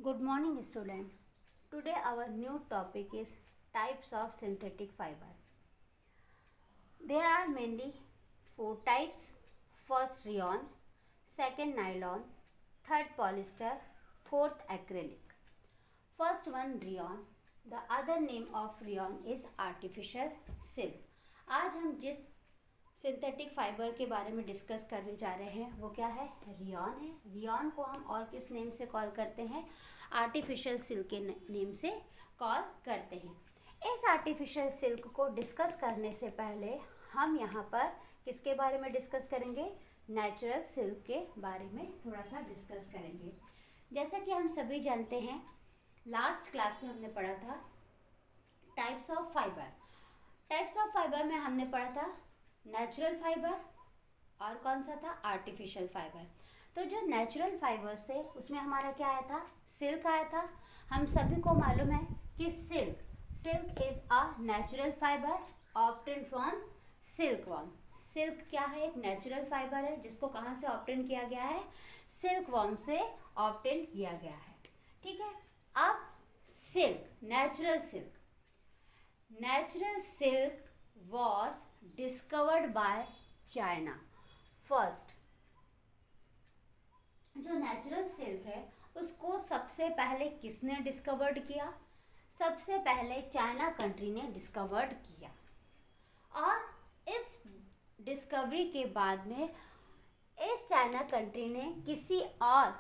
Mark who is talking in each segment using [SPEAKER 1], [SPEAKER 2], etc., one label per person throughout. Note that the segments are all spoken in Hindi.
[SPEAKER 1] Good morning, student. Today our new topic is types of synthetic fiber. There are mainly four types. First rayon, second nylon, third polyester, fourth acrylic. First one rayon. The other name of rayon is artificial silk. आज हम जिस सिंथेटिक फाइबर के बारे में डिस्कस करने जा रहे हैं वो क्या है? रियॉन है। रियॉन को हम और किस नेम से कॉल करते हैं? आर्टिफिशियल सिल्क के नेम से कॉल करते हैं। इस आर्टिफिशियल सिल्क को डिस्कस करने से पहले हम यहाँ पर किसके बारे में डिस्कस करेंगे? नेचुरल सिल्क के बारे में थोड़ा सा डिस्कस करेंगे। जैसा कि हम सभी जानते हैं, लास्ट क्लास में हमने पढ़ा था types of fibre. Types of fibre में हमने पढ़ा था नेचुरल फाइबर और कौन सा था? Artificial fibre. तो जो नेचुरल फाइबर्स थे उसमें हमारा क्या आया था? सिल्क आया था। हम सभी को मालूम है कि silk is a natural fibre obtain from silkworm. Silk क्या है? एक नेचुरल फाइबर है जिसको कहाँ से ऑब्टेन किया गया है? सिल्कवर्म से ऑब्टेन किया गया है। ठीक है। अब silk, natural silk was discovered by China first। जो नेचुरल सिल्क है उसको सबसे पहले किसने डिस्कवर्ड किया? सबसे पहले चाइना कंट्री ने डिस्कवर्ड किया। और इस डिस्कवरी के बाद में इस चाइना कंट्री ने किसी और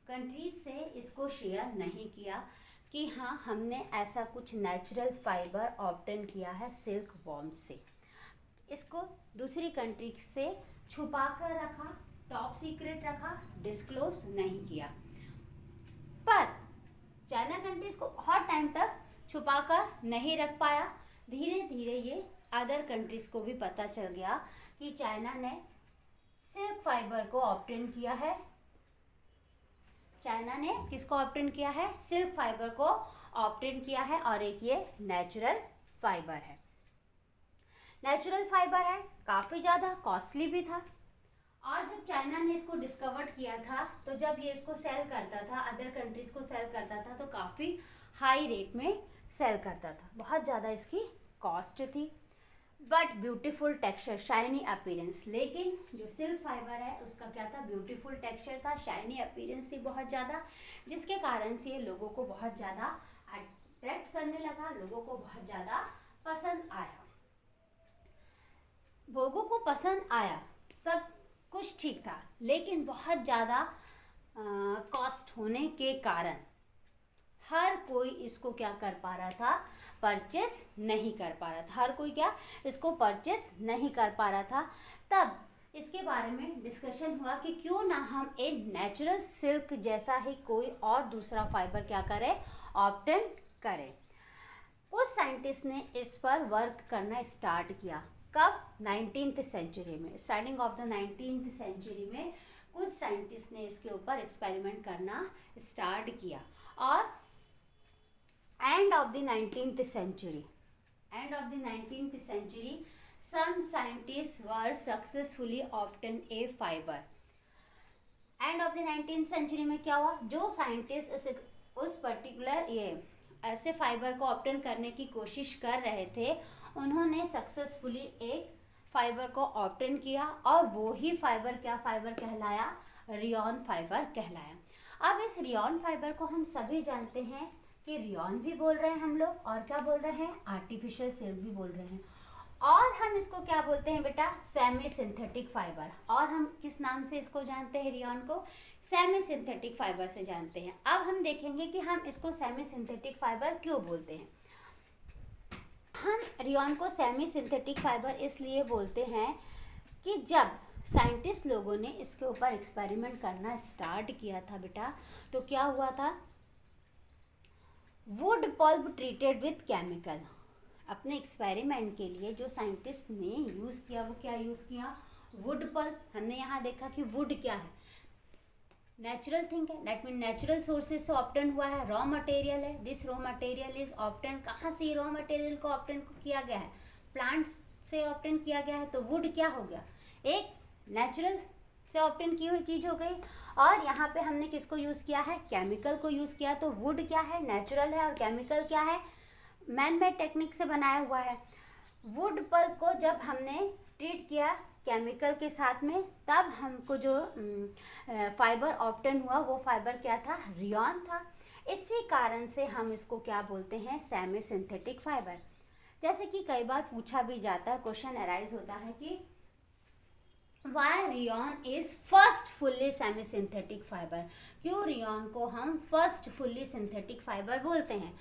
[SPEAKER 1] कंट्री से इसको शेयर नहीं किया कि हाँ, हमने ऐसा कुछ नेचुरल फाइबर ऑब्टेन किया है सिल्क वॉर्म से। इसको दूसरी कंट्री से छुपा कर रखा, टॉप सीक्रेट रखा, डिस्क्लोज नहीं किया। पर चाइना कंट्री इसको बहुत टाइम तक छुपा कर नहीं रख पाया। धीरे धीरे ये अदर कंट्रीज को भी पता चल गया कि चाइना ने सिल्क फाइबर को ऑब्टेन किया है। चाइना ने किसको ऑब्टेन किया है? सिल्क फाइबर को ऑब्टेन किया है। और एक ये नेचुरल फाइबर है। नेचुरल फाइबर है, काफ़ी ज़्यादा कॉस्टली भी था। और जब चाइना ने इसको डिस्कवर किया था तो जब ये इसको सेल करता था, अदर कंट्रीज को सेल करता था, तो काफ़ी हाई रेट में सेल करता था। बहुत ज़्यादा इसकी कॉस्ट थी। But beautiful texture, shiny appearance. लेकिन जो सिल्क फाइबर है उसका क्या था? ब्यूटीफुल टेक्सचर था, शाइनी अपीयरेंस थी बहुत ज़्यादा, जिसके कारण से ये लोगों को बहुत ज़्यादा अट्रैक्ट करने लगा, लोगों को बहुत ज़्यादा पसंद आया। लोगों को पसंद आया, सब कुछ ठीक था, लेकिन बहुत ज़्यादा कॉस्ट होने के कारण हर कोई इसको क्या कर पा रहा था? परचेस नहीं कर पा रहा था। हर कोई क्या इसको परचेस नहीं कर पा रहा था। तब इसके बारे में डिस्कशन हुआ कि क्यों ना हम एक नेचुरल सिल्क जैसा ही कोई और दूसरा फाइबर क्या करें? ऑब्टेन करें। उस साइंटिस्ट ने इस पर वर्क करना स्टार्ट किया। कब? 19th सेंचुरी में। Starting of the 19th century में कुछ साइंटिस्ट ने इसके ऊपर एक्सपेरिमेंट करना स्टार्ट किया। और end of the 19th century, some scientists were successfully obtain a fiber। End of the 19th century में क्या हुआ? जो साइंटिस्ट उस पर्टिकुलर ये ऐसे फाइबर को ऑब्टेन करने की कोशिश कर रहे थे, उन्होंने सक्सेसफुली एक फाइबर को ऑब्टेन किया। और वो ही फाइबर क्या फाइबर कहलाया? रियॉन फाइबर कहलाया। अब इस रियॉन फाइबर को हम सभी जानते हैं कि रियॉन भी बोल रहे हैं हम लोग, और क्या बोल रहे हैं? आर्टिफिशियल सिल्क भी बोल रहे हैं। और हम इसको क्या बोलते हैं बेटा? Semi synthetic fibre. और हम किस नाम से इसको जानते हैं? रियॉन को सेमी सिंथेटिक फाइबर से जानते हैं। अब हम देखेंगे कि हम इसको सेमी सिंथेटिक फाइबर क्यों बोलते हैं। हम रियॉन को सेमी सिंथेटिक फाइबर इसलिए बोलते हैं कि जब साइंटिस्ट लोगों ने इसके ऊपर एक्सपेरिमेंट करना स्टार्ट किया था बेटा, तो क्या हुआ था? Wood pulp treated with chemical. अपने एक्सपेरिमेंट के लिए जो साइंटिस्ट ने यूज़ किया वो क्या यूज़ किया? Wood pulp. हमने यहाँ देखा कि वुड क्या है? नेचुरल थिंग है, दैट मीन नेचुरल सोर्सेज से ऑब्टेन हुआ है, रॉ मटेरियल है। This raw material is obtain, कहाँ से रॉ मटेरियल को ऑब्टेन किया गया है? प्लांट्स से ऑब्टेन किया गया है। तो वुड क्या हो गया? एक नेचुरल से ऑब्टेन की हुई चीज़ हो गई। और यहाँ पे हमने किसको यूज़ किया है, केमिकल को यूज़ किया। तो वुड क्या है, नेचुरल है, और केमिकल क्या है, मैन मेड टेक्निक से बनाया हुआ है। वुड पल्प को जब हमने ट्रीट किया केमिकल के साथ में, तब हमको जो फाइबर ऑब्टेन हुआ वो फाइबर क्या था, रियॉन था। इसी कारण से हम इसको क्या बोलते हैं, सेमी सिंथेटिक फाइबर। जैसे कि कई बार पूछा भी जाता है, क्वेश्चन अराइज होता है कि why rayon is first fully semi synthetic fibre, क्यों रियॉन को हम फर्स्ट फुल्ली सिंथेटिक फाइबर बोलते हैं।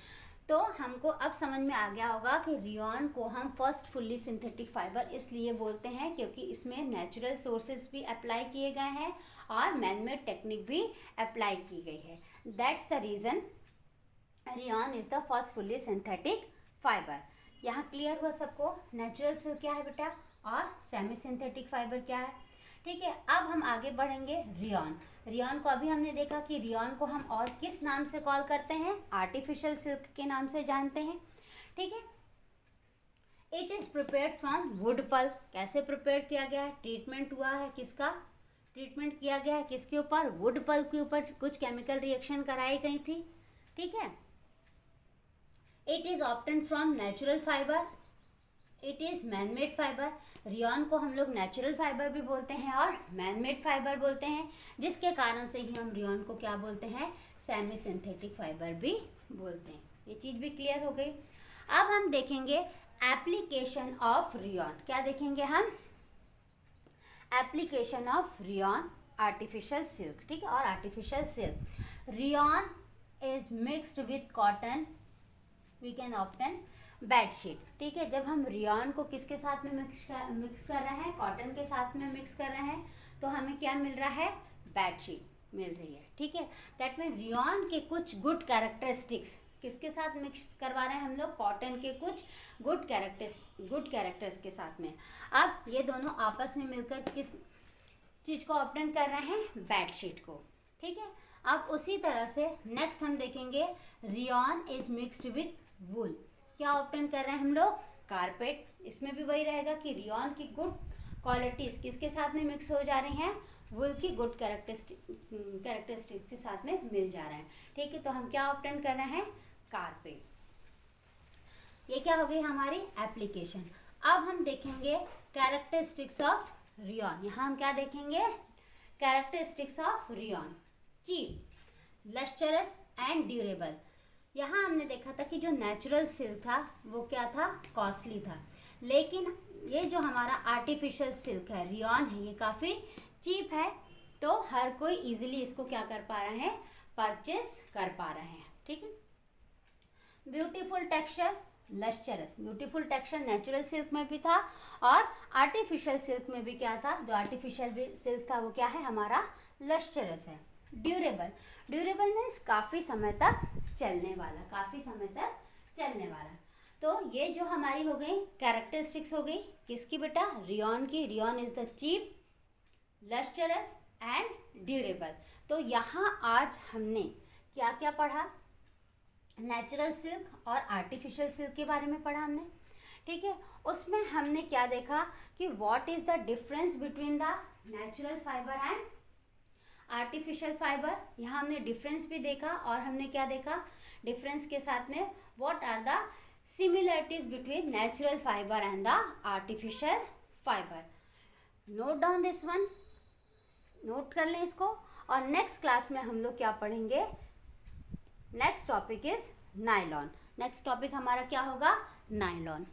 [SPEAKER 1] तो हमको अब समझ में आ गया होगा कि रियॉन को हम फर्स्ट फुल्ली सिंथेटिक फाइबर इसलिए बोलते हैं क्योंकि इसमें नेचुरल सोर्सेज भी अप्लाई किए गए हैं और मैनमेड टेक्निक भी अप्लाई की गई है। That's the reason rayon is the first fully synthetic fibre. यहाँ क्लियर हुआ सबको, नेचुरल सिल्क क्या है बेटा और सेमी सिंथेटिक फाइबर क्या है। ठीक है, अब हम आगे बढ़ेंगे। रियॉन, रियॉन को अभी हमने देखा कि रियॉन को हम और किस नाम से कॉल करते हैं, आर्टिफिशियल सिल्क के नाम से जानते हैं। ठीक है, it is prepared from wood pulp. कैसे प्रिपेयर किया गया है, ट्रीटमेंट हुआ है, किसका ट्रीटमेंट किया गया है, किसके ऊपर, वुड पल्प के ऊपर कुछ केमिकल रिएक्शन कराई गई थी। ठीक है, it is obtained from natural fibre, it is manmade fibre. Rayon को हम लोग नेचुरल फाइबर भी बोलते हैं और मैनमेड फाइबर बोलते हैं, जिसके कारण से ही हम रियॉन को क्या बोलते हैं, सेमी सिंथेटिक फाइबर भी बोलते हैं। ये चीज़ भी क्लियर हो गई। अब हम देखेंगे एप्लीकेशन ऑफ रियॉन। क्या देखेंगे हम, application of rayon artificial silk. ठीक है, और artificial silk, rayon is mixed with cotton, we can obtain bedsheet. ठीक है, जब हम रियॉन को किसके साथ में मिक्स कर रहे हैं, कॉटन के साथ में मिक्स कर रहे हैं, तो हमें क्या मिल रहा है, बेडशीट मिल रही है। ठीक है, दैट मीन रियॉन के कुछ गुड कैरेक्टरिस्टिक्स किसके साथ मिक्स करवा रहे हैं हम लोग, कॉटन के कुछ गुड कैरेक्टर्स के साथ में। अब ये दोनों आपस में मिलकर किस चीज़ को ऑब्टेन कर रहे हैं, बेडशीट को। ठीक है, अब उसी तरह से नेक्स्ट हम देखेंगे रियॉन इज मिक्स्ड विथ वूल। क्या ऑब्टेन कर रहे हैं हम लोग, कारपेट। इसमें भी वही रहेगा कि रियॉन की गुड क्वालिटीज़ किसके साथ में मिक्स हो जा रही हैं, वुल की गुड कैरेक्टरिस्टिक्स के साथ में मिल जा रहे हैं। ठीक है, तो हम क्या ऑब्टेन कर रहे हैं, कारपेट। ये क्या हो गई हमारी एप्लीकेशन। अब हम देखेंगे कैरेक्टरिस्टिक्स ऑफ रियॉन। यहाँ हम क्या देखेंगे, characteristics of rayon, cheap, lustrous and durable. यहाँ हमने देखा था कि जो नेचुरल सिल्क था वो क्या था, कॉस्टली था, लेकिन ये जो हमारा आर्टिफिशियल सिल्क है, रियॉन है, ये काफ़ी चीप है। तो हर कोई इजीली इसको क्या कर पा रहे हैं, परचेस कर पा रहे हैं। ठीक है, beautiful texture, lustrous. Beautiful texture natural silk में भी था और आर्टिफिशियल सिल्क में भी क्या था, जो आर्टिफिशियल सिल्क था वो क्या है, हमारा लस्चरस है। ड्यूरेबल, ड्यूरेबल मीन्स काफ़ी समय तक चलने वाला, काफ़ी समय तक चलने वाला। तो ये जो हमारी हो गई कैरेक्टरिस्टिक्स हो गई किसकी बेटा, रियॉन की। Rayon is the cheap, lustrous and durable. तो यहाँ आज हमने क्या क्या पढ़ा, नेचुरल सिल्क और आर्टिफिशियल सिल्क के बारे में पढ़ा हमने। ठीक है, उसमें हमने क्या देखा कि what is the difference between the natural fibre and artificial fibre. यहाँ हमने डिफरेंस भी देखा और हमने क्या देखा, डिफरेंस के साथ में what are the similarities between natural fibre and the artificial fibre. Note down this one, note कर लें इसको। और नेक्स्ट क्लास में हम लोग क्या पढ़ेंगे, next topic is nylon. Next topic हमारा क्या होगा, नायलॉन।